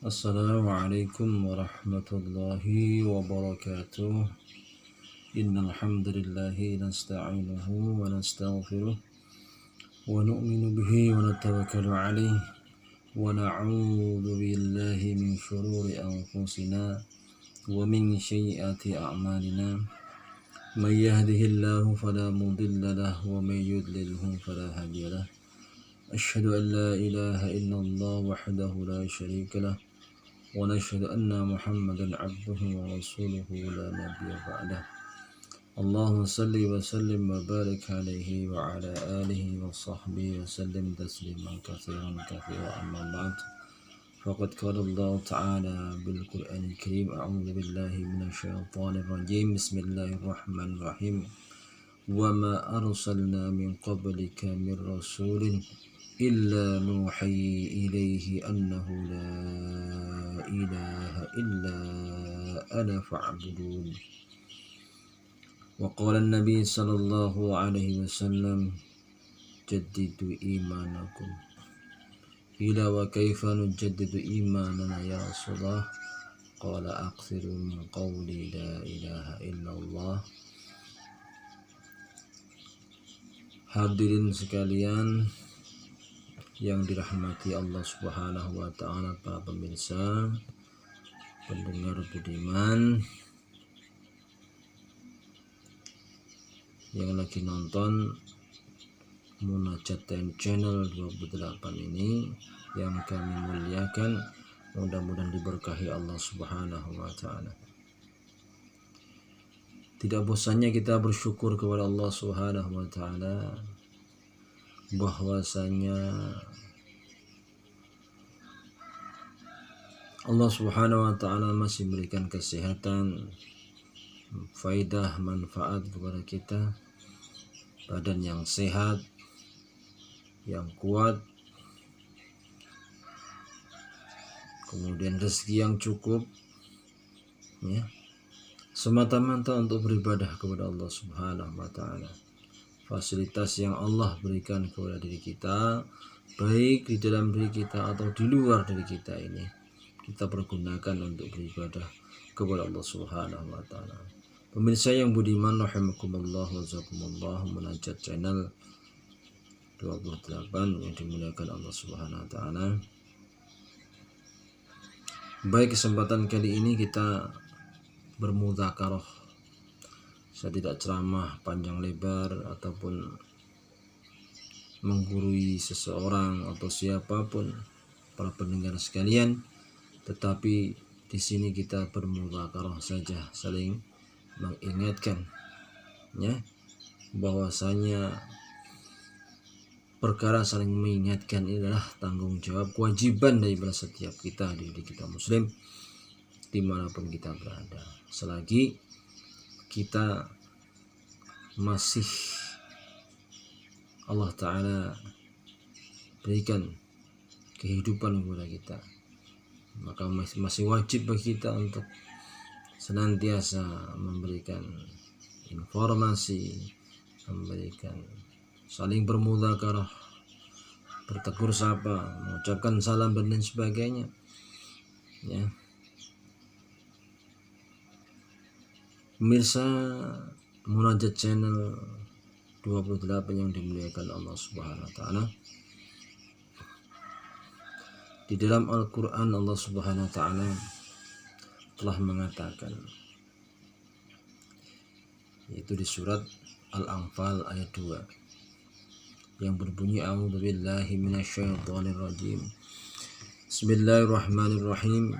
Assalamualaikum warahmatullahi wabarakatuh. Innal hamdalillahi nasta'inuhu wa nastaghfiruh wa nu'minu bihi wa natawakkalu 'alaihi wa na'udzu billahi min shururi anfusina wa min sayyiati a'malina. May yahdihillahu fala mudilla lahu wa may yudlilhu fala hadiya lahu. Asyhadu an la ilaha illallah wahdahu la syarika lahu wa nashhadu anna Muhammadan 'abduhu wa rasuluhu la nabiyya ba'dah. Allahumma salli wa sallim wa barik alaihi wa ala alihi wa sahbihi wa sallim tasliman katsiran amma ba'd. Faqad qala Allah ta'ala bil Qur'anil Karim, a'udzu billahi minasy syaithanir rajim. Bismillahirrahmanirrahim. Wa ma arsalna min qablika min rasulin illa nuhi ilaihi annahu la ilaha illa ana fa'budun. Wa qala an-nabi sallallahu alaihi wasallam, jaddidu imanakum. Ila wa kaifa nujaddidu imanana ya Rasulullah? Qala akthiru min qawli la ilaha illallah. Hadirin sekalian yang dirahmati Allah Subhanahu wa ta'ala, para pemirsa, pendengar budiman yang lagi nonton Munajat Time Channel 28 ini, yang kami muliakan, mudah-mudahan diberkahi Allah Subhanahu wa ta'ala. Tidak bosannya kita bersyukur kepada Allah Subhanahu wa ta'ala bahwasanya Allah Subhanahu wa ta'ala masih memberikan kesehatan, faidah, manfaat kepada kita, badan yang sehat, yang kuat, kemudian rezeki yang cukup, ya, semata-mata untuk beribadah kepada Allah Subhanahu wa ta'ala. Fasilitas yang Allah berikan kepada diri kita, baik di dalam diri kita atau di luar diri kita, ini kita pergunakan untuk beribadah kepada Allah Subhanahu wa ta'ala. Pemirsa yang budiman rahimakumullah wa jazakumullah, Munajat Channel 28 yang dimuliakan Allah Subhanahu wa ta'ala. Baik, kesempatan kali ini kita bermudzakarah. Saya tidak ceramah panjang lebar ataupun menggurui seseorang atau siapapun, para pendengar sekalian, tetapi di sini kita bermudzakarah saja, saling mengingatkan, ya, bahwasanya perkara saling mengingatkan ini adalah tanggung jawab, kewajiban daripada setiap kita, diri kita muslim dimanapun kita berada. Selagi kita masih Allah Ta'ala berikan kehidupan kepada kita, maka masih wajib bagi kita untuk senantiasa memberikan informasi, memberikan, saling bermudzakarah, bertegur sapa, mengucapkan salam dan lain sebagainya, ya. Pemirsa Munajat Channel 28 yang dimuliakan Allah Subhanahu wa ta'ala, di dalam Al-Quran Allah Subhanahu wa ta'ala telah mengatakan, yaitu di surat Al-Anfal ayat 2 yang berbunyi, a'udzubillahi minasyaitonirrajim. Bismillahirrahmanirrahim.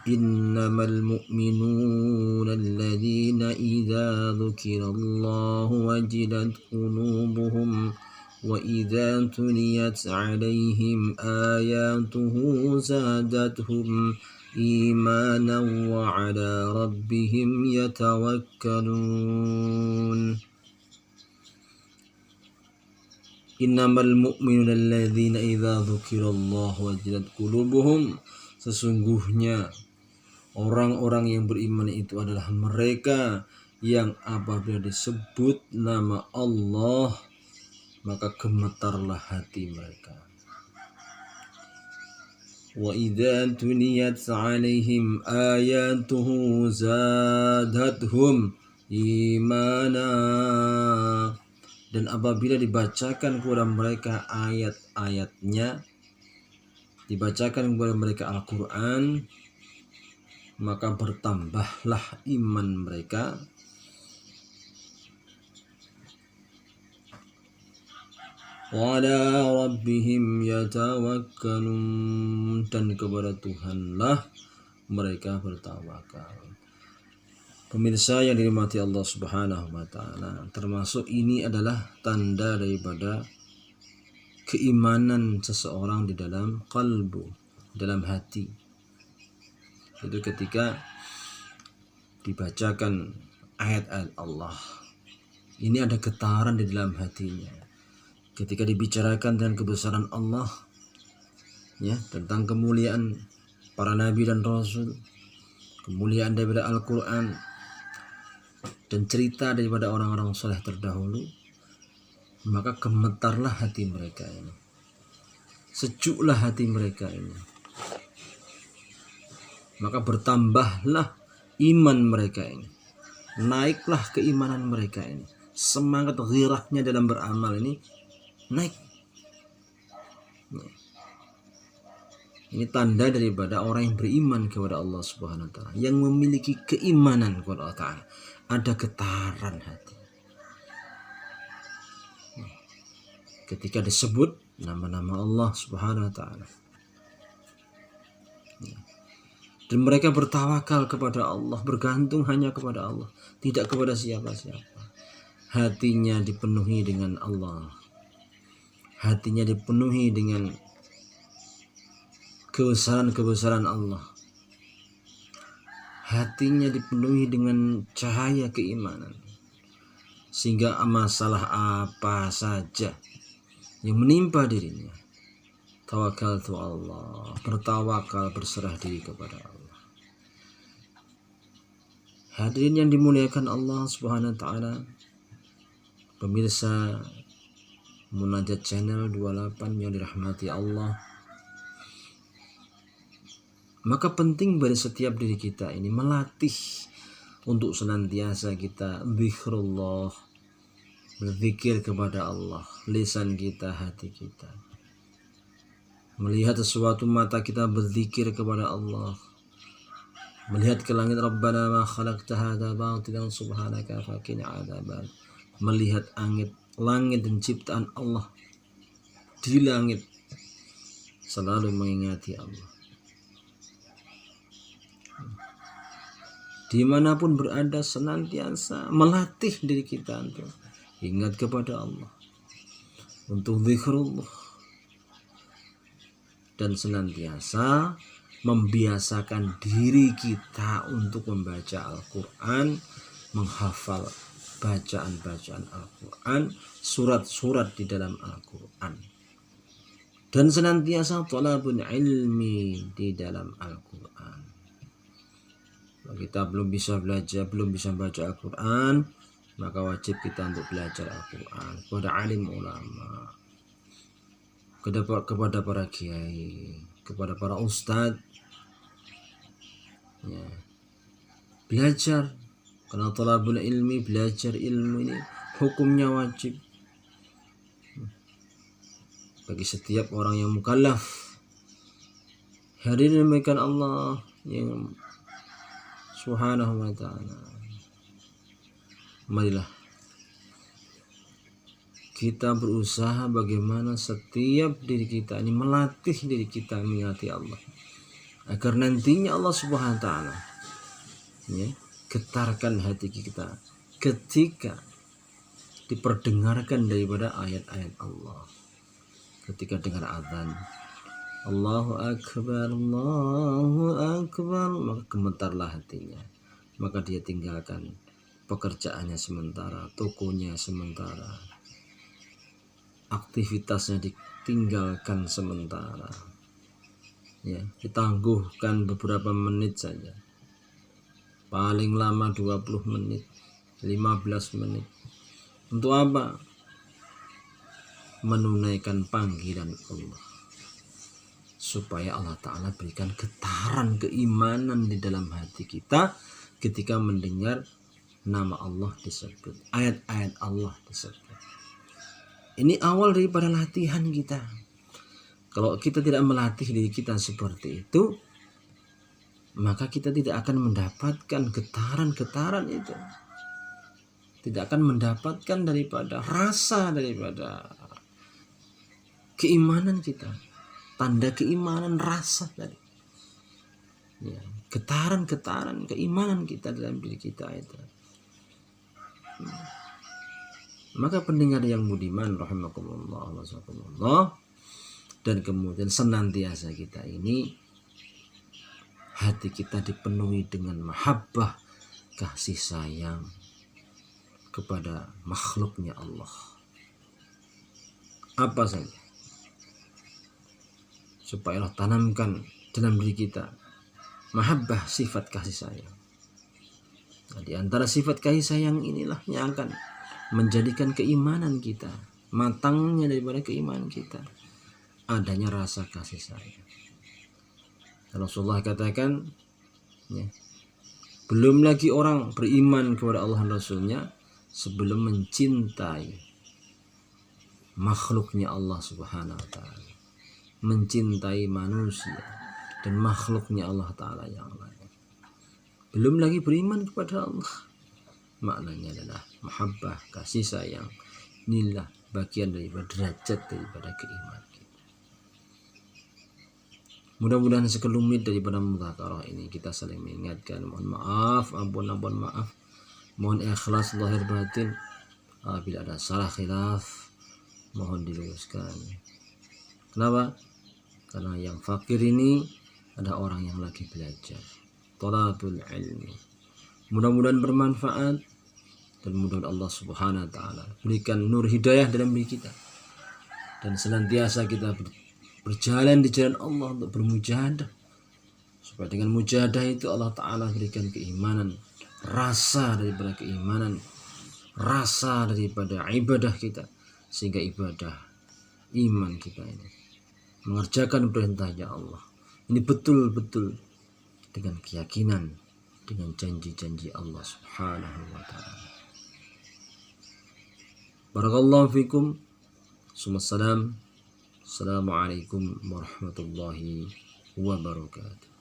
Innamal mu'minuna alladzina idza dzukirallahu wajilat qulubuhum wa idza tuliyat 'alaihim ayatuhu zadatuhum imanan wa 'ala rabbihim yatawakkalun. Innamal mu'minuna alladzina idza dzukirallahu wajilat qulubuhum. Sesungguhnya orang-orang yang beriman itu adalah mereka yang apabila disebut nama Allah maka gemetarlah hati mereka. wa idza tuliyat 'alaihim ayatuhu zadatuhum imana, dan apabila dibacakan kepada mereka ayat-ayatnya, dibacakan kepada mereka Al-Quran, maka bertambahlah iman mereka. Wa ala rabbihim yatawakkalun, dan kepada Tuhanlah mereka bertawakal. Pemirsa yang dirahmati Allah Subhanahu wa taala, termasuk ini adalah tanda daripada keimanan seseorang di dalam qalbu, dalam hati. Itu ketika dibacakan ayat-ayat Allah, ini ada getaran di dalam hatinya. Ketika dibicarakan dengan kebesaran Allah, ya, tentang kemuliaan para nabi dan rasul, kemuliaan daripada Al-Quran, dan cerita daripada orang-orang soleh terdahulu, maka gemetarlah hati mereka ini, sejuklah hati mereka ini, maka bertambahlah iman mereka ini, naiklah keimanan mereka ini, semangat ghirahnya dalam beramal ini naik. Ini tanda daripada orang yang beriman kepada Allah Subhanahu wa taala, yang memiliki keimanan kepada Allah Ta'ala. Ada getaran hati ketika disebut nama-nama Allah Subhanahu wa taala. Dan mereka bertawakal kepada Allah, bergantung hanya kepada Allah, tidak kepada siapa-siapa. Hatinya dipenuhi dengan Allah, hatinya dipenuhi dengan kebesaran-kebesaran Allah, hatinya dipenuhi dengan cahaya keimanan, sehingga masalah apa saja yang menimpa dirinya, tawakal tu Allah, bertawakal, berserah diri kepada Allah. Hadirin yang dimuliakan Allah Subhanahu wa taala, pemirsa Munajat Channel 28 yang dirahmati Allah, maka penting bagi setiap diri kita ini melatih untuk senantiasa kita zikrullah, berzikir kepada Allah, lisan kita, hati kita. Melihat sesuatu, mata kita berzikir kepada Allah. Melihat ke langit, Rabbana ma khalaqta hadza batilan subhanaka faqina adzaban. Melihat langit dan ciptaan Allah di langit, selalu mengingati Allah. Dimanapun berada, senantiasa melatih diri kita untuk ingat kepada Allah, untuk zikrullah, dan senantiasa membiasakan diri kita untuk membaca Al-Quran, menghafal bacaan-bacaan Al-Quran, surat-surat di dalam Al-Quran, dan senantiasa thalabul ilmi di dalam Al-Quran. Kalau kita belum bisa baca Al-Quran, maka wajib kita untuk belajar Al-Quran kepada alim ulama, kepada para kiai, kepada para ustadz, ya. Belajar, karena thalabul ilmi, belajar ilmu ini hukumnya wajib bagi setiap orang yang mukallaf. Hadirin demikian Allah yang Subhanahu wa ta'ala, marilah kita berusaha bagaimana setiap diri kita ini melatih diri kita mengingati Allah, agar nantinya Allah Subhanahu wa ta'ala, ya, getarkan hati kita ketika diperdengarkan daripada ayat-ayat Allah. Ketika dengar azan, Allahu Akbar, maka gemetarlah hatinya, maka dia tinggalkan pekerjaannya sementara, tokonya sementara, aktivitasnya ditinggalkan sementara, ya, ditangguhkan beberapa menit saja, paling lama 20 menit, 15 menit. Untuk apa? Menunaikan panggilan Allah supaya Allah Ta'ala berikan getaran keimanan di dalam hati kita ketika mendengar nama Allah disebut, ayat-ayat Allah disebut. Ini awal daripada latihan kita. Kalau kita tidak melatih diri kita seperti itu, maka kita tidak akan mendapatkan getaran-getaran itu. Tidak akan mendapatkan daripada rasa, daripada keimanan kita. Tanda keimanan, rasa tadi. Ya, getaran-getaran keimanan kita dalam diri kita itu. Maka pendengar yang budiman rahimakumullah, dan kemudian senantiasa kita ini hati kita dipenuhi dengan mahabbah, kasih sayang kepada makhluknya Allah. Apa saja supaya Allah tanamkan dalam diri kita mahabbah, sifat kasih sayang. Nah, di antara sifat kasih sayang inilah yang akan menjadikan keimanan kita, matangnya daripada keimanan kita, adanya rasa kasih sayang. Rasulullah katakan, ya, belum lagi orang beriman kepada Allah dan Rasulnya sebelum mencintai makhluknya Allah Subhanahu wa Ta'ala, mencintai manusia dan makhluknya Allah Ta'ala yang lain. Belum lagi beriman kepada Allah. Maknanya adalah mahabbah, kasih sayang. Inilah bagian daripada derajat daripada keimanan kita. Mudah-mudahan sekelumit daripada mudzakarah ini kita saling mengingatkan. Mohon maaf, ampun maaf. Mohon ikhlas lahir batin. Apabila ada salah khilaf, mohon diluruskan. Kenapa? Karena yang fakir ini ada orang yang lagi belajar. Thalabul ilmi. Mudah-mudahan bermanfaat dan mudah-mudahan Allah Subhanahu wa Ta'ala berikan nur hidayah dalam diri kita dan senantiasa kita berjalan di jalan Allah untuk bermujahadah, supaya dengan mujahadah itu Allah Ta'ala berikan keimanan, rasa daripada keimanan, rasa daripada ibadah kita, sehingga ibadah iman kita ini mengerjakan perintahnya Allah ini betul-betul dengan keyakinan, dengan janji-janji Allah Subhanahu wa Ta'ala. Barakallahu fikum. Assalamualaikum warahmatullahi wabarakatuh.